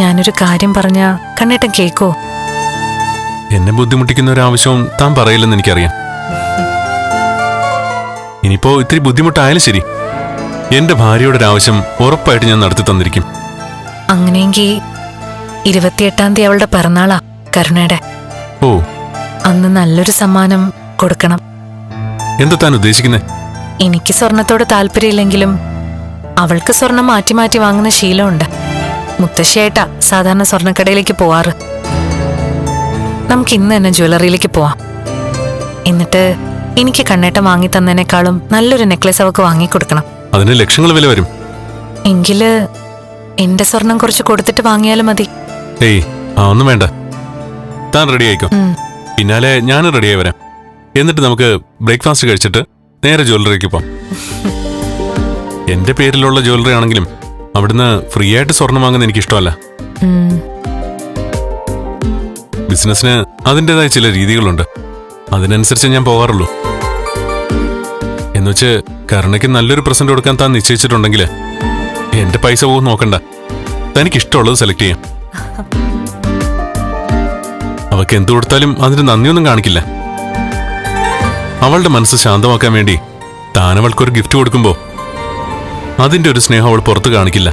ഞാനൊരു കാര്യം പറഞ്ഞ കണ്ണേട്ടൻ കേക്കോ? എന്നെ ബുദ്ധിമുട്ടിക്കുന്ന ഒരു ആവശ്യവും താൻ പറയില്ലെന്ന് എനിക്കറിയാം. ഇനിയിപ്പോ ഇത്തിരി ബുദ്ധിമുട്ടായാലും ശരി, എന്റെ ഭാര്യയുടെ ഒരു ആവശ്യം ഉറപ്പായിട്ട് ഞാൻ നടത്തി തന്നിരിക്കും. അങ്ങനെയെങ്കിൽ 28-ാം തീയതി അവളുടെ പിറന്നാളാ കരുണയുടെ. ഓ, അന്ന് നല്ലൊരു സമ്മാനം കൊടുക്കണം. എന്താ താൻ ഉദ്ദേശിക്കുന്നേ? എനിക്ക് സ്വർണത്തോട് താല്പര്യമില്ലെങ്കിലും അവൾക്ക് സ്വർണം മാറ്റി മാറ്റി വാങ്ങുന്ന ശീലമുണ്ട്. മുത്തശ്ശിയായിട്ടാ സാധാരണ സ്വർണ്ണക്കടയിലേക്ക് പോവാറ്. നമുക്ക് ഇന്ന് തന്നെ ജ്വല്ലറിയിലേക്ക് പോവാം. എന്നിട്ട് എനിക്ക് കണ്ണേട്ടം വാങ്ങി തന്നതിനേക്കാളും നല്ലൊരു നെക്ലേസ് അവൾക്ക് വാങ്ങിക്കൊടുക്കണം. അതിന് ലക്ഷങ്ങൾ വില വരും. എങ്കില് എന്റെ സ്വർണം കുറച്ച് കൊടുത്തിട്ട് വാങ്ങിയാലും മതി. ഏയ്, ഒന്നും വേണ്ട. താൻ റെഡി ആയിക്കോ. പിന്നാലെ ഞാനും റെഡിയായി വരാം. എന്നിട്ട് നമുക്ക് ബ്രേക്ക്ഫാസ്റ്റ് കഴിച്ചിട്ട് നേരെ ജ്വല്ലറിക്ക് പോവാം. എന്റെ പേരിലുള്ള ജ്വല്ലറി ആണെങ്കിലും അവിടുന്ന് ഫ്രീ ആയിട്ട് സ്വർണം വാങ്ങുന്ന എനിക്ക് ഇഷ്ടമല്ല. ബിസിനസ്സിന് അതിൻ്റെതായ ചില രീതികളുണ്ട്. അതിനനുസരിച്ച് ഞാൻ പോകാറുള്ളൂ. എന്നുവെച്ച് കരുണയ്ക്ക് നല്ലൊരു പ്രസന്റ് കൊടുക്കാൻ താൻ നിശ്ചയിച്ചിട്ടുണ്ടെങ്കിൽ എന്റെ പൈസ പോകും നോക്കണ്ട. തനിക്ക് ഇഷ്ടമുള്ളത് സെലക്ട് ചെയ്യാം. അവക്ക് എന്തു കൊടുത്താലും അതിന് നന്ദിയൊന്നും കാണിക്കില്ല. അവളുടെ മനസ്സ് ശാന്തമാക്കാൻ വേണ്ടി താൻ അവൾക്കൊരു ഗിഫ്റ്റ് കൊടുക്കുമ്പോ അതിന്റെ ഒരു സ്നേഹം അവൾ പുറത്ത് കാണിക്കില്ല.